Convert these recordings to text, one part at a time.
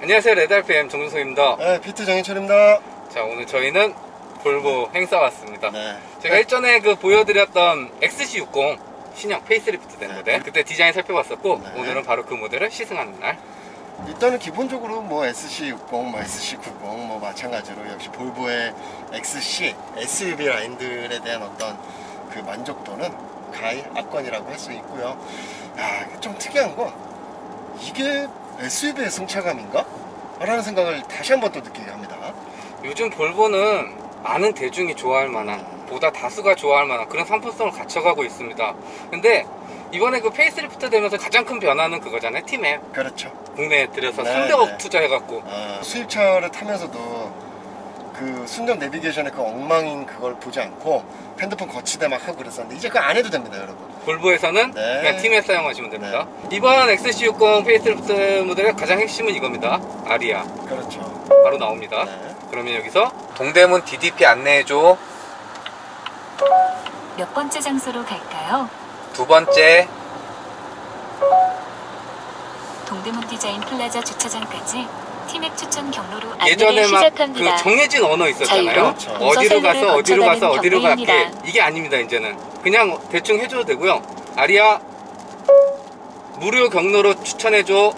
안녕하세요, 레드알피엠 정준석입니다. 네, 피트 정인철입니다. 자, 오늘 저희는 볼보 행사 왔습니다. 네. 제가 일전에 보여드렸던 XC60 신형 페이스리프트 된 모델, 그때 디자인 살펴봤었고, 네. 오늘은 바로 그 모델을 시승하는 날. 일단은 기본적으로 SC60, SC90 마찬가지로 역시 볼보의 XC, SUV 라인들에 대한 어떤 그 만족도는 가히 압권이라고 할 수 있고요. 좀 특이한 건 이게 SUV의 승차감인가? 라는 생각을 다시 한번 또 느끼게 합니다. 요즘 볼보는 많은 대중이 좋아할 만한, 보다 다수가 좋아할 만한 그런 상품성을 갖춰가고 있습니다. 근데 이번에 그 페이스리프트 되면서 가장 큰 변화는 그거잖아요. T맵. 그렇죠. 국내에 들여서 네, 300억 네. 투자해갖고 수입차를 타면서도 그 순정 내비게이션의 그 엉망인 그걸 보지 않고 핸드폰 거치대 막 하고 그랬었는데 이제 그거 안 해도 됩니다, 여러분. 볼보에서는 네. 그냥 T맵 사용하시면 됩니다. 이번 XC60 페이스리프트 모델의 가장 핵심은 이겁니다. 아리아. 그렇죠. 바로 나옵니다. 네. 그러면 여기서 동대문 DDP 안내해줘. 몇 번째 장소로 갈까요? 두 번째. 동대문 디자인 플라자 주차장까지 티맵 추천 경로로 안내를 예전에 막 시작합니다. 그 정해진 언어 있었잖아요. 그렇죠. 어디로 가서 어디로 가서 어디로 갈게. 경로입니다. 이게 아닙니다. 이제는 그냥 대충 해줘도 되고요. 아리아 무료 경로로 추천해줘.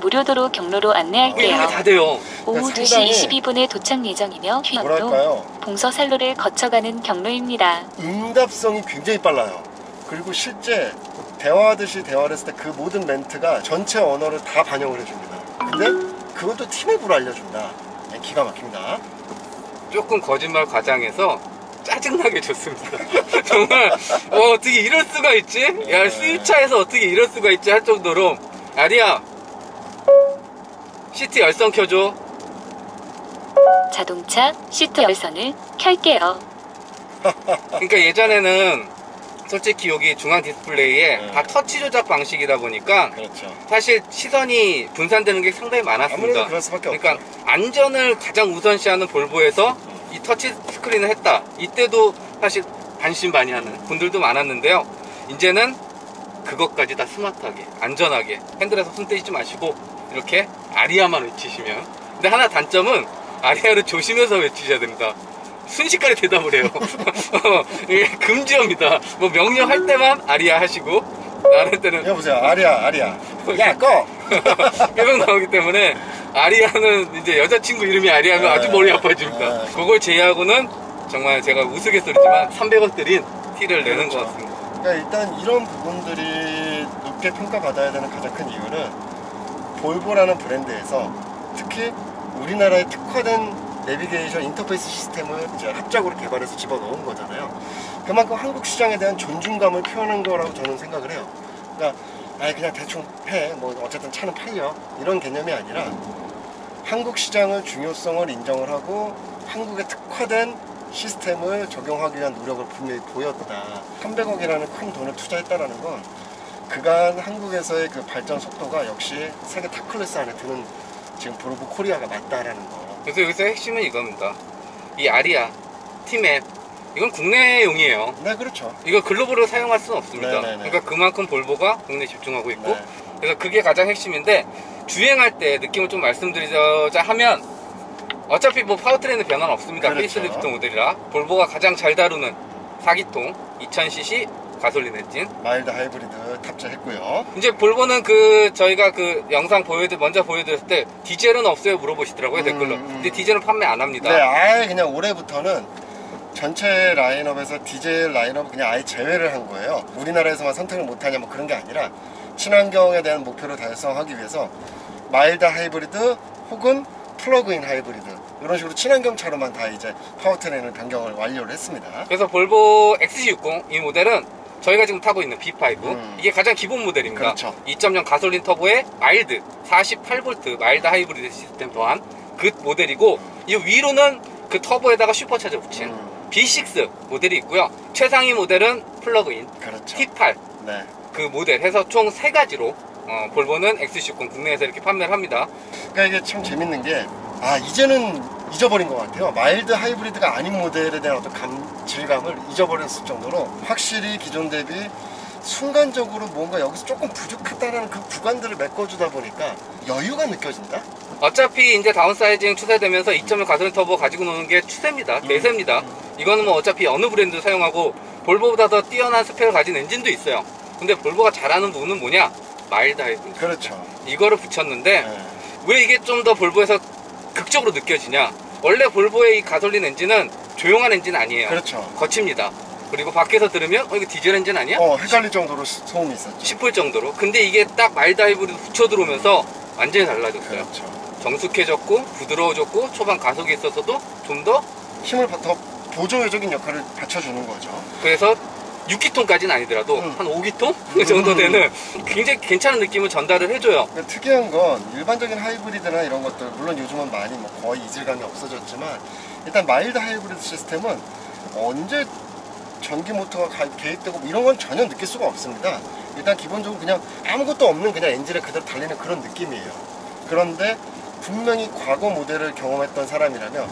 무료도로 경로로 이게 안내할게요. 다 돼요. 오후 2시 상당히 22분에 도착 예정이며 휘원로 뭐랄까요, 봉서살로를 거쳐가는 경로입니다. 응답성이 굉장히 빨라요. 그리고 실제 대화하듯이 대화를 했을 때 그 모든 멘트가 전체 언어를 다 반영을 해줍니다. 근데 그것도 팀앱으로 알려준다. 네, 기가 막힙니다. 조금 거짓말 과장해서 짜증나게 좋습니다. 정말 어떻게 이럴 수가 있지? 야, 수입차에서 어떻게 이럴 수가 있지 할 정도로. 아리아 시트 열선 켜줘. 자동차 시트 열선을 켤게요. 그러니까 예전에는 솔직히 여기 중앙 디스플레이에 네. 다 터치 조작 방식이다 보니까 그렇죠. 사실 시선이 분산되는 게 상당히 많았습니다. 아무래도 그럴 수밖에 그러니까 없죠. 안전을 가장 우선시하는 볼보에서 이 터치 스크린을 했다. 이때도 사실 반신반의하는 분들도 많았는데요. 이제는 그것까지 다 스마트하게, 안전하게 핸들에서 손 떼지 마시고 이렇게 아리아만 외치시면. 근데 하나 단점은 아리아를 조심해서 외치셔야 됩니다. 순식간에 대답을 해요. 이게 금지어입니다. 명령할 때만 아리아 하시고 나는 때는 여보세요, 아리아. 야, 꺼! 계속 나오기 때문에 아리아는 이제 여자친구 이름이 아리아면 아주 머리 아파집니다. 그걸 제외하고는 정말 제가 우스갯소리지만 300억 들인 티를 내는 것 같습니다. 그러니까 일단 이런 부분들이 높게 평가받아야 되는 가장 큰 이유는 볼보라는 브랜드에서 특히 우리나라에 특화된 내비게이션 인터페이스 시스템을 이제 합작으로 개발해서 집어넣은 거잖아요. 그만큼 한국 시장에 대한 존중감을 표현한 거라고 저는 생각을 해요. 그러니까 그냥 대충 해, 어쨌든 차는 팔려, 이런 개념이 아니라 한국 시장의 중요성을 인정을 하고 한국에 특화된 시스템을 적용하기 위한 노력을 분명히 보였다. 300억이라는 큰 돈을 투자했다는 건 그간 한국에서의 그 발전 속도가 역시 세계 탑클래스 안에 드는 지금 볼보 코리아가 맞다라는 거. 그래서 여기서 핵심은 이겁니다. 이 아리아, T맵, 이건 국내용이에요. 네, 그렇죠. 이거 글로벌로 사용할 수는 없습니다. 네네네. 그러니까 그만큼 볼보가 국내에 집중하고 있고, 네. 그래서 그게 가장 핵심인데, 주행할 때 느낌을 좀 말씀드리자 하면 어차피 파워트레인의 변화는 없습니다. 그렇죠. 페이스리프트 모델이라. 볼보가 가장 잘 다루는 4기통 2000cc 가솔린 엔진. 마일드 하이브리드 탑재했고요. 이제 볼보는 저희가 영상 먼저 보여드렸을 때 디젤은 없어요 물어보시더라고요, 댓글로. 근데 디젤은 판매 안 합니다. 네, 아예 그냥 올해부터는 전체 라인업에서 디젤 라인업을 그냥 아예 제외를 한 거예요. 우리나라에서만 선택을 못하냐 그런 게 아니라 친환경에 대한 목표를 달성하기 위해서 마일드 하이브리드 혹은 플러그인 하이브리드 이런 식으로 친환경 차로만 다 이제 파워트레인을 변경을 완료를 했습니다. 그래서 볼보 XC60 이 모델은 저희가 지금 타고 있는 B5 이게 가장 기본 모델입니다. 그렇죠. 2.0 가솔린 터보에 마일드 48V 마일드 하이브리드 시스템 또한 그 모델이고, 이 위로는 그 터보에다가 슈퍼차저 붙인 B6 모델이 있고요. 최상위 모델은 플러그인 그렇죠. T8 네. 그 모델 해서 총 3가지로 볼보는 XC60 국내에서 이렇게 판매를 합니다. 그러니까 이게 참 재밌는 게 이제는 잊어버린 것 같아요. 마일드 하이브리드가 아닌 모델에 대한 어떤 질감을 잊어버렸을 정도로 확실히 기존 대비 순간적으로 뭔가 여기서 조금 부족했다는 그 구간들을 메꿔주다 보니까 여유가 느껴진다? 어차피 이제 다운사이징 추세되면서 2.1 가솔린 터보 가지고 노는 게 추세입니다. 대세입니다. 이거는 뭐 어차피 어느 브랜드 사용하고 볼보보다 더 뛰어난 스펙을 가진 엔진도 있어요. 근데 볼보가 잘하는 부분은 뭐냐? 마일드 하이브리드. 그렇죠. 이거를 붙였는데 네. 왜 이게 좀 더 볼보에서 극적으로 느껴지냐? 원래 볼보의 이 가솔린 엔진은 조용한 엔진 아니에요. 그렇죠. 거칩니다. 그리고 밖에서 들으면 이거 디젤 엔진 아니야? 헷갈릴 정도로 소음이 있었죠. 싶을 정도로. 근데 이게 딱 마일드 하이브리드 붙여 들어오면서 완전히 달라졌어요. 그렇죠. 정숙해졌고 부드러워졌고 초반 가속에 있어서도 좀 더 힘을 더 보조적인 역할을 받쳐주는 거죠. 그래서 6기통까지는 아니더라도 한 5기통? 그 정도 되는 굉장히 괜찮은 느낌을 전달을 해줘요. 그러니까 특이한 건 일반적인 하이브리드나 이런 것들 물론 요즘은 많이 뭐 거의 이질감이 없어졌지만 일단 마일드 하이브리드 시스템은 언제 전기 모터가 개입되고 이런 건 전혀 느낄 수가 없습니다. 일단 기본적으로 그냥 아무것도 없는 그냥 엔진에 그대로 달리는 그런 느낌이에요. 그런데 분명히 과거 모델을 경험했던 사람이라면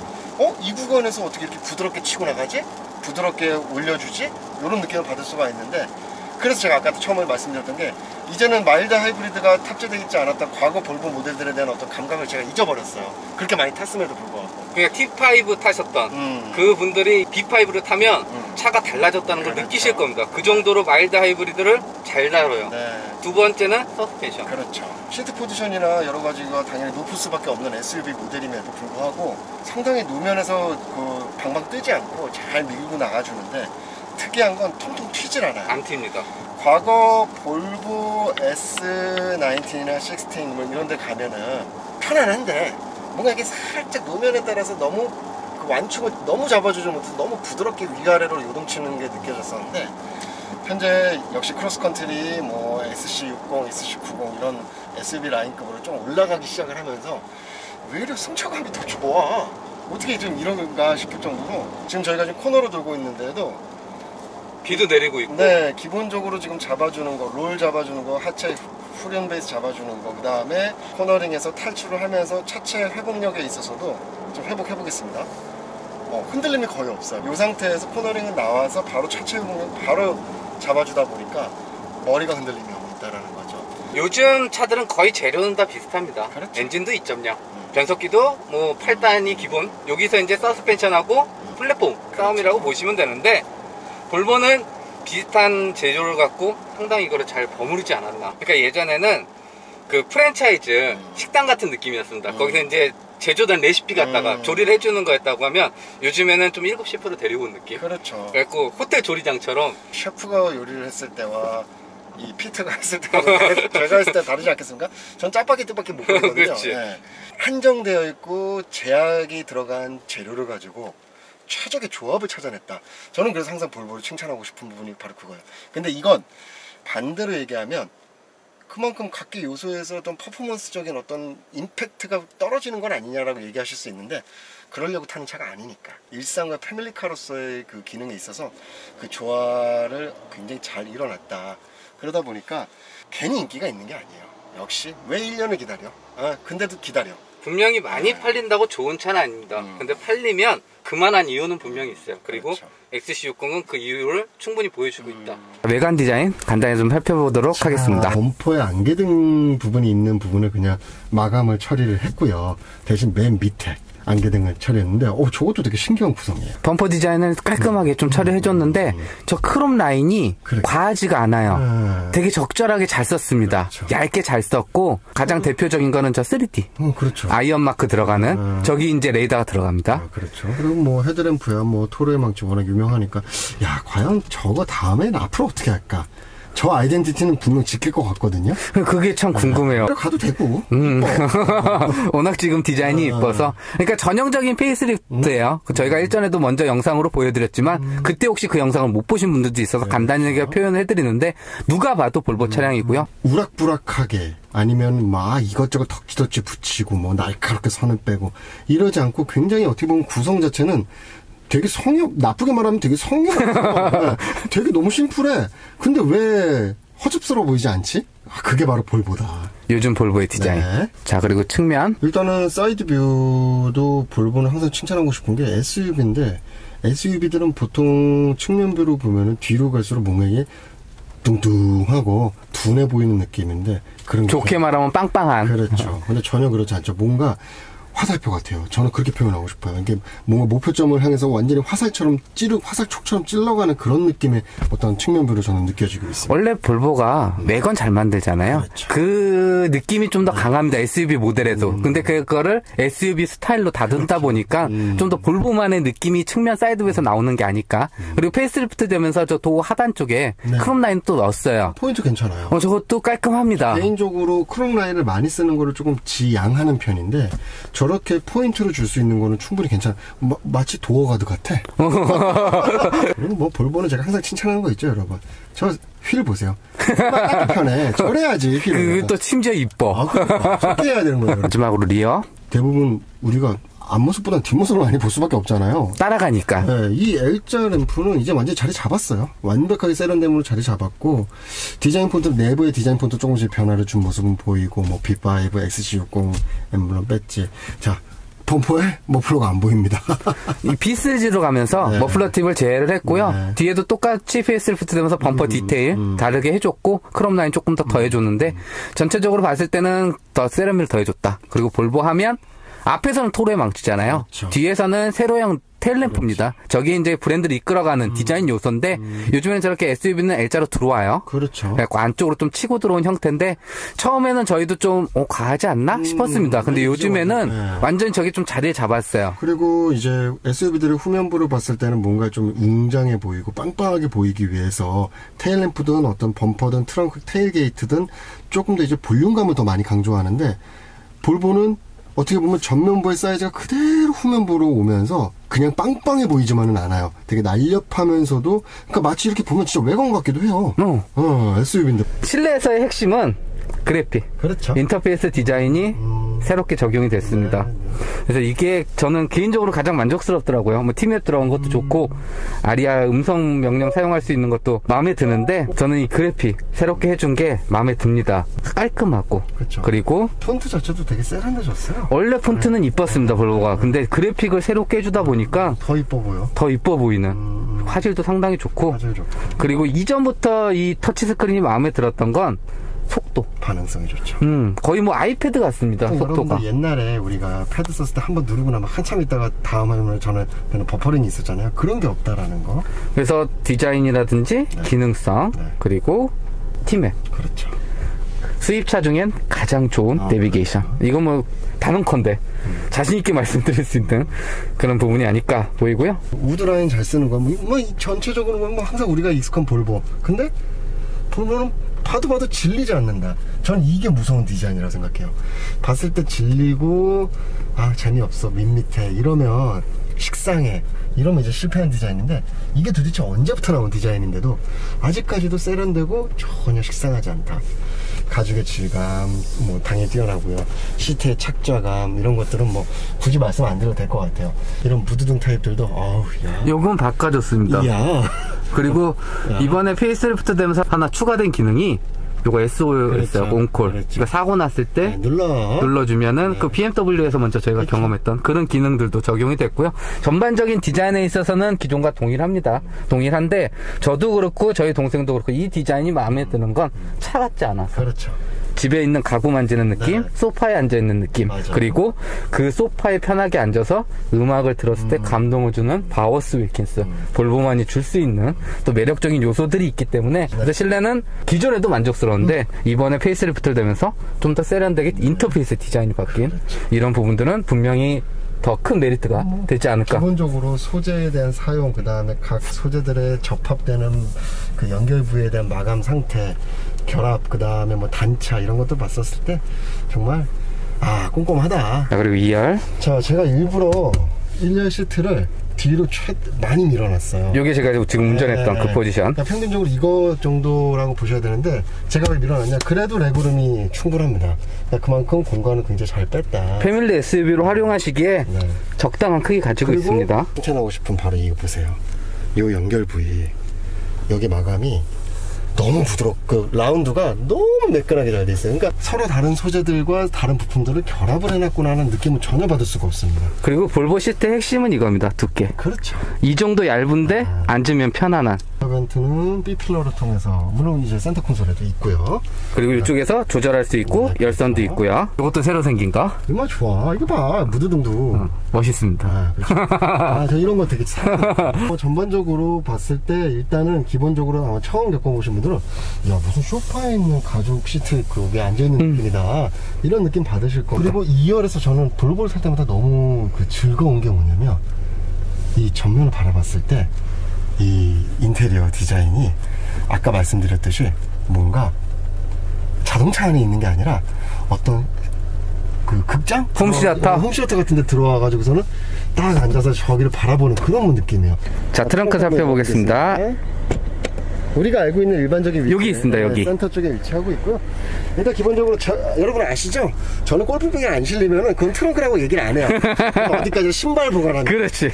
이 구간에서 어떻게 이렇게 부드럽게 치고 나가지? 부드럽게 올려주지? 이런 느낌을 받을 수가 있는데 그래서 제가 아까 처음에 말씀드렸던 게 이제는 마일드 하이브리드가 탑재되어 있지 않았던 과거 볼보 모델들에 대한 어떤 감각을 제가 잊어버렸어요. 그렇게 많이 탔음에도 불구하고. 그냥 T5 타셨던 그 분들이 B5를 타면 차가 달라졌다는 걸 그렇죠. 느끼실 겁니다. 그 정도로 마일드 하이브리드를 잘 다뤄요. 네. 두 번째는 서스펜션. 그렇죠. 시트 포지션이나 여러 가지가 당연히 높을 수밖에 없는 SUV 모델임에도 불구하고 상당히 노면에서 그 방방 뜨지 않고 잘 밀고 나가주는데 특이한 건 통통 튀질 않아요. 안 튑니다. 과거 볼보 S19이나 16 뭐 이런 데 가면은 편안한데 뭔가 이게 살짝 노면에 따라서 너무 그 완충을 너무 잡아주지 못해서 너무 부드럽게 위아래로 요동치는 게 느껴졌었는데 현재 역시 크로스컨트리 뭐 SC60, SC90 이런 SUV 라인급으로 좀 올라가기 시작을 하면서 왜 이렇게 승차감이 더 좋아? 어떻게 좀 이런가 싶을 정도로 지금 저희가 지금 코너로 돌고 있는데도 비도 내리고 있고 네, 기본적으로 지금 잡아주는 거, 롤 잡아주는 거, 하체 후륜 베이스 잡아주는 거, 그 다음에 코너링에서 탈출을 하면서 차체 회복력에 있어서도 좀 회복해보겠습니다. 흔들림이 거의 없어요. 이 상태에서 코너링은 나와서 바로 차체 회복력 바로 잡아주다 보니까 머리가 흔들림이 없다라는 거죠. 요즘 차들은 거의 재료는 다 비슷합니다. 그렇죠. 엔진도 2.0 변속기도 뭐 8단이 기본. 여기서 이제 서스펜션하고 플랫폼 싸움이라고 보시면 되는데 볼보는 비슷한 제조를 갖고 상당히 이거를 잘 버무리지 않았나. 그러니까 예전에는 그 프랜차이즈 식당 같은 느낌이었습니다. 거기서 이제 제조된 레시피 갖다가 조리를 해주는 거였다고 하면 요즘에는 좀 7, 10% 데리고 온 느낌. 그렇죠. 그래갖고 호텔 조리장처럼 셰프가 요리를 했을 때와 이 피트가 했을 때와 제가 했을 때 다르지 않겠습니까? 전 짜파게티밖에 못 먹거든요. 그렇지. 네. 한정되어 있고 제약이 들어간 재료를 가지고 최적의 조합을 찾아냈다. 저는 그래서 항상 볼보를 칭찬하고 싶은 부분이 바로 그거예요. 근데 이건 반대로 얘기하면 그만큼 각기 요소에서 어떤 퍼포먼스적인 어떤 임팩트가 떨어지는 건 아니냐라고 얘기하실 수 있는데 그러려고 타는 차가 아니니까 일상과 패밀리카로서의 그 기능에 있어서 그 조화를 굉장히 잘 이뤄놨다. 그러다 보니까 괜히 인기가 있는 게 아니에요. 역시 왜 1년을 기다려? 근데도 기다려. 분명히 많이 팔린다고 좋은 차는 아닙니다. 근데 팔리면 그만한 이유는 분명히 있어요. 그리고 그렇죠. XC60은 그 이유를 충분히 보여주고 있다. 외관 디자인 간단히 좀 살펴보도록 하겠습니다. 범퍼에 안개등 부분이 있는 부분을 그냥 마감을 처리를 했고요. 대신 맨 밑에 안개등을 처리했는데 저것도 되게 신기한 구성이에요. 범퍼 디자인을 깔끔하게 좀 처리해줬는데 저 크롬 라인이 그래. 과하지가 않아요. 되게 적절하게 잘 썼습니다. 그렇죠. 얇게 잘 썼고 가장 대표적인 거는 저 3D 그렇죠. 아이언 마크 들어가는 저기 이제 레이더가 들어갑니다. 그렇죠. 그리고 뭐 헤드램프야 뭐 토르의 망치 워낙 유명하니까 야 과연 저거 다음엔 앞으로 어떻게 할까? 저 아이덴티티는 분명 지킬 것 같거든요. 그게 참 궁금해요. 가도 되고. 워낙 지금 디자인이 이뻐서. 그러니까 전형적인 페이스리프트예요. 저희가 일전에도 먼저 영상으로 보여드렸지만 그때 혹시 그 영상을 못 보신 분들도 있어서 간단하게 표현을 해드리는데 누가 봐도 볼보 차량이고요. 우락부락하게 아니면 막 이것저것 덕지덕지 붙이고 뭐 날카롭게 선을 빼고 이러지 않고 굉장히 어떻게 보면 구성 자체는 되게 나쁘게 말하면 되게 성의 되게 너무 심플해. 근데 왜 허접스러워 보이지 않지? 그게 바로 볼보다. 요즘 볼보의 디자인. 네. 자, 그리고 측면. 일단은 사이드 뷰도 볼보는 항상 칭찬하고 싶은 게 SUV인데 SUV들은 보통 측면 뷰로 보면은 뒤로 갈수록 뭔가 이게 뚱뚱하고 둔해 보이는 느낌인데 그런 좋게 말하면 빵빵한. 그렇죠. 근데 전혀 그렇지 않죠. 뭔가 화살표 같아요. 저는 그렇게 표현하고 싶어요. 이게 뭔가 목표점을 향해서 완전히 화살촉처럼 찔러가는 그런 느낌의 어떤 측면부로 저는 느껴지고 있습니다. 원래 볼보가 매건 잘 만들잖아요. 그렇죠. 그 느낌이 좀 더 강합니다. SUV 모델에도. 근데 그거를 SUV 스타일로 다듬다 보니까 좀 더 볼보만의 느낌이 측면 사이드에서 나오는 게 아닐까. 그리고 페이스리프트 되면서 저 도 하단 쪽에 네. 크롬 라인 또 넣었어요. 포인트 괜찮아요. 저것도 깔끔합니다. 개인적으로 크롬 라인을 많이 쓰는 거를 조금 지양하는 편인데 저렇게 포인트로 줄 수 있는 거는 충분히 괜찮아. 마치 도어가드 같아. 그리고 뭐 볼보는 제가 항상 칭찬하는 거 있죠, 여러분. 저 휠 보세요. 딱 편해. 저래야지 휠을. 그또 심지어 이뻐. 저렇게 해야 되는 거예요. 마지막으로 리어. 대부분 우리가 앞모습보다는 뒷모습을 많이 볼 수밖에 없잖아요. 따라가니까. 네, 이 L자 램프는 이제 완전히 자리 잡았어요. 완벽하게 세련됨으로 자리 잡았고 디자인 폰트 내부의 디자인 폰트 조금씩 변화를 준 모습은 보이고 뭐 B5, XC60 엠블럼 뺐지. 자, 범퍼에 머플러가 안 보입니다. 이 B3G로 가면서 네. 머플러 팁을 제외를 했고요. 네. 뒤에도 똑같이 페이스리프트 되면서 범퍼 디테일 다르게 해줬고 크롬 라인 조금 더 더해줬는데 전체적으로 봤을 때는 더 세련미를 더해줬다. 그리고 볼보 하면 앞에서는 토르의 망치잖아요. 그렇죠. 뒤에서는 세로형 테일램프입니다. 저게 이제 브랜드를 이끌어가는 디자인 요소인데 요즘에는 저렇게 SUV는 L자로 들어와요. 그렇죠. 그래서 안쪽으로 좀 치고 들어온 형태인데 처음에는 저희도 좀 과하지 않나 싶었습니다. 근데 요즘에는 네. 완전히 저게 좀 자리를 잡았어요. 그리고 이제 SUV들의 후면부를 봤을 때는 뭔가 좀 웅장해 보이고 빵빵하게 보이기 위해서 테일램프든 어떤 범퍼든 트렁크 테일게이트든 조금 더 이제 볼륨감을 더 많이 강조하는데 볼보는 어떻게 보면 전면부의 사이즈가 그대로 후면부로 오면서 그냥 빵빵해 보이지만은 않아요. 되게 날렵하면서도 그러니까 마치 이렇게 보면 진짜 외관 같기도 해요. SUV인데. 실내에서의 핵심은 그래픽. 그렇죠. 인터페이스 디자인이 새롭게 적용이 됐습니다. 그래서 이게 저는 개인적으로 가장 만족스럽더라고요. 뭐 팀앱 들어간 것도 좋고 아리아 음성 명령 사용할 수 있는 것도 마음에 드는데 저는 이 그래픽 새롭게 해준 게 마음에 듭니다. 깔끔하고 그렇죠. 그리고 폰트 자체도 되게 세련돼졌어요. 원래 폰트는 이뻤습니다, 볼보가. 근데 그래픽을 새롭게 해주다 보니까 더 이뻐 보여. 더 이뻐 보이는 화질도 상당히 좋고 맞아요, 좋고. 그리고 이전부터 이 터치 스크린이 마음에 들었던 건 속도. 반응성이 좋죠. 거의 뭐 아이패드 같습니다. 속도가. 여러분들 옛날에 우리가 패드 썼을 때 한번 누르고 나면 한참 있다가 다음 화면을 저는 버퍼링이 있었잖아요. 그런 게 없다라는 거. 그래서 디자인이라든지 기능성 네. 그리고 팀앱. 그렇죠. 수입차 중엔 가장 좋은 내비게이션. 이거 뭐 단언컨대 자신 있게 말씀드릴 수 있는 그런 부분이 아닐까 보이고요. 우드라인 잘 쓰는 거, 뭐 전체적으로 뭐 항상 우리가 익숙한 볼보. 근데 보면은 봐도 질리지 않는다. 전 이게 무서운 디자인이라고 생각해요. 봤을 때 질리고 재미없어 밋밋해 이러면 식상해 이러면 이제 실패한 디자인인데 이게 도대체 언제부터 나온 디자인인데도 아직까지도 세련되고 전혀 식상하지 않다. 가죽의 질감 뭐 당연히 뛰어나고요. 시트의 착좌감 이런 것들은 뭐 굳이 말씀 안 드려도 될 것 같아요. 이런 무드등 타입들도 야. 요건 바꿔줬습니다. 야. 그리고 이번에 페이스리프트 되면서 하나 추가된 기능이 요거 SOS요, 온콜. 그렇죠. 그러니까 사고 났을 때 눌러주면은 그 BMW에서 먼저 저희가 경험했던 그런 기능들도 적용이 됐고요. 전반적인 디자인에 있어서는 기존과 동일합니다. 동일한데 저도 그렇고 저희 동생도 그렇고 이 디자인이 마음에 드는 건 차 같지 않아서. 그렇죠. 집에 있는 가구 만지는 느낌, 네. 소파에 앉아있는 느낌, 맞아요. 그리고 그 소파에 편하게 앉아서 음악을 들었을 때 감동을 주는 바워스 윌킨스, 볼보만이 줄 수 있는 또 매력적인 요소들이 있기 때문에 그래서 실내는 기존에도 만족스러운데 이번에 페이스리프트를 되면서 좀 더 세련되게 인터페이스 디자인이 바뀐 이런 부분들은 분명히 더 큰 메리트가 되지 않을까. 기본적으로 소재에 대한 사용, 그 다음에 각 소재들의 접합되는 그 연결 부위에 대한 마감 상태, 결합, 그 다음에 뭐 단차 이런 것도 봤었을 때 정말 꼼꼼하다. 자, 그리고 2열. 자, 제가 일부러 1열 시트를 뒤로 많이 밀어놨어요. 요게 제가 지금 운전했던 그 포지션. 그러니까 평균적으로 이거 정도라고 보셔야 되는데 제가 왜 밀어놨냐, 그래도 레그룸이 충분합니다. 그러니까 그만큼 공간을 굉장히 잘 뺐다. 패밀리 SUV로 활용하시기에 네. 적당한 크기 가지고 그리고 있습니다. 칭찬하고 싶은 바로 이거 보세요. 이 연결 부위 여기 마감이 너무 부드럽고 라운드가 너무 매끈하게 잘 돼 있어요. 그러니까 서로 다른 소재들과 다른 부품들을 결합을 해놨구나 하는 느낌은 전혀 받을 수가 없습니다. 그리고 볼보 시트의 핵심은 이겁니다. 두께. 그렇죠. 이 정도 얇은데 앉으면 편안한. 벤트는 B필러를 통해서 물론 이제 센터 콘솔에도 있고요. 그리고 이쪽에서 조절할 수 있고 열선도 있고요. 이것도 새로 생긴 거. 얼마나 좋아. 이거 봐. 무드등도. 멋있습니다. 아, 그렇죠. 저 이런 거 되게 전반적으로 봤을 때 일단은 기본적으로 아마 처음 겪어보신 분들은 야 무슨 소파에 있는 가죽 시트 그게 앉아있는 느낌이다 이런 느낌 받으실 거고, 그리고 2열에서 저는 볼보를 살 때마다 너무 그 즐거운 게 뭐냐면 이 전면을 바라봤을 때 이 인테리어 디자인이 아까 말씀드렸듯이 뭔가 자동차 안에 있는 게 아니라 어떤 그 극장? 홈시어터? 홈시어터 같은 데 들어와가지고서는 딱 앉아서 저기를 바라보는 그런 느낌이에요. 자, 트렁크 살펴보겠습니다. 우리가 알고 있는 일반적인 위치, 여기 있습니다, 여기. 센터 쪽에 위치하고 있고요. 일단 기본적으로 여러분 아시죠? 저는 골프백에 안 실리면은 그건 트렁크라고 얘기를 안 해요. 어디까지 신발 보관합니다. 그렇지.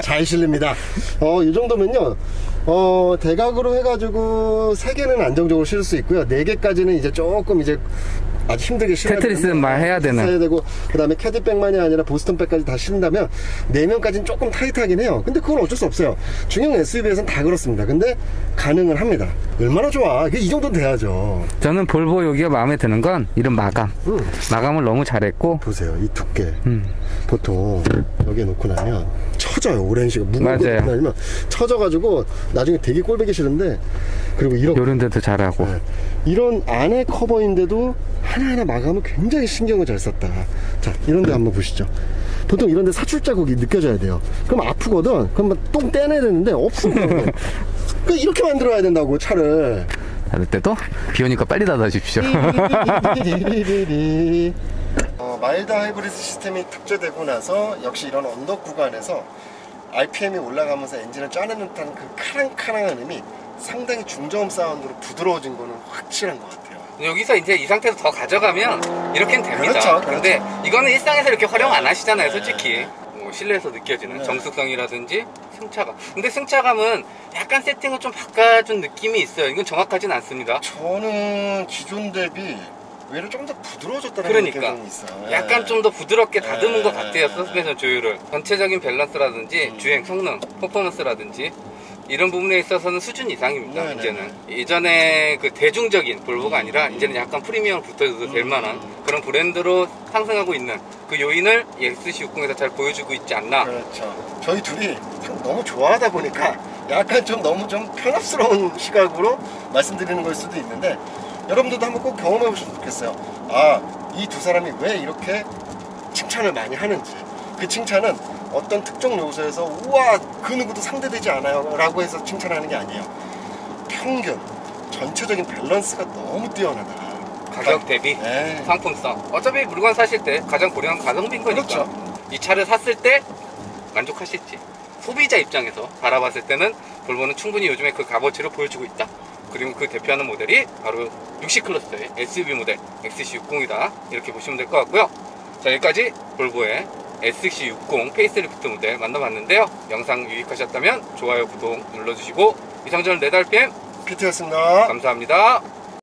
잘 실립니다. 이 정도면요. 대각으로 해가지고 3개는 안정적으로 실을 수 있고요. 4개까지는 이제 조금 이제 아주 힘들게 실어야 테트리스만 해야 되는. 되고, 그 다음에 캐디백만이 아니라 보스턴백까지 다 실린다면 4명까지는 조금 타이트하긴 해요. 근데 그건 어쩔 수 없어요. 중형 SUV에서는 다 그렇습니다. 근데 가능은 합니다. 얼마나 좋아. 이 정도는 돼야죠. 저는 볼보 여기가 마음에 드는 건 이런 마감. 마감을 너무 잘했고. 보세요. 이 두께. 보통 여기에 놓고 나면 처져요. 오렌지가 무거운 거 놓고 나면 처져가지고 나중에 되게 꼴보기 싫은데, 그리고 이런 데도 잘하고. 네. 이런 안에 커버인데도 하나하나 마감을 굉장히 신경을 잘 썼다. 자, 이런 데 한번 보시죠. 보통 이런 데 사출 자국이 느껴져야 돼요. 그럼 아프거든. 그럼 똥 떼내야 되는데 없으면 이렇게 만들어야 된다고, 차를. 닫을 때도 비 오니까 빨리 닫아 주십시오. 마일드 하이브리드 시스템이 탑재되고 나서 역시 이런 언덕 구간에서 RPM이 올라가면서 엔진을 짜내는 듯한 그 카랑카랑한 음이 상당히 중저음 사운드로 부드러워진 거는 확실한 것 같아요. 여기서 이제 이 상태에서 더 가져가면 이렇게는 됩니다. 그렇죠. 근데 이거는 일상에서 이렇게 활용 안 하시잖아요, 솔직히. 뭐 실내에서 느껴지는 정숙성이라든지 승차감. 근데 승차감은 약간 세팅을 좀 바꿔준 느낌이 있어요. 이건 정확하진 않습니다. 저는 기존 대비 오히려 좀 더 부드러워졌다는 그러니까 느낌이 있어요. 약간 좀 더 부드럽게 다듬은 것 같아요. 서스펜션 조율을. 전체적인 밸런스라든지 주행 성능, 퍼포먼스라든지 이런 부분에 있어서는 수준 이상입니다. 이제는 예전에 그 대중적인 볼보가 아니라 이제는 약간 프리미엄 붙어도 될 만한 그런 브랜드로 상승하고 있는 그 요인을 XC60에서 잘 보여주고 있지 않나. 그렇죠. 저희 둘이 너무 좋아하다 보니까 약간 좀 너무 좀 편합스러운 시각으로 말씀드리는 걸 수도 있는데, 여러분들도 한번 꼭 경험해 보시면 좋겠어요. 이 두 사람이 왜 이렇게 칭찬을 많이 하는지. 그 칭찬은 어떤 특정 요소에서 우와 그 누구도 상대되지 않아요 라고 해서 칭찬하는 게 아니에요. 평균 전체적인 밸런스가 너무 뛰어나다. 가격 대비 상품성. 어차피 물건 사실 때 가장 고려한 가성비인 거니까. 그렇죠. 이 차를 샀을 때 만족하실지, 소비자 입장에서 바라봤을 때는 볼보는 충분히 요즘에 그 값어치를 보여주고 있다. 그리고 그 대표하는 모델이 바로 60 클러스터의 SUV 모델 XC60이다. 이렇게 보시면 될 것 같고요. 자, 여기까지 볼보의 XC60 페이스리프트 모델 만나봤는데요. 영상 유익하셨다면 좋아요, 구독 눌러주시고, 이상 저는 레드RPM PT였습니다. 감사합니다.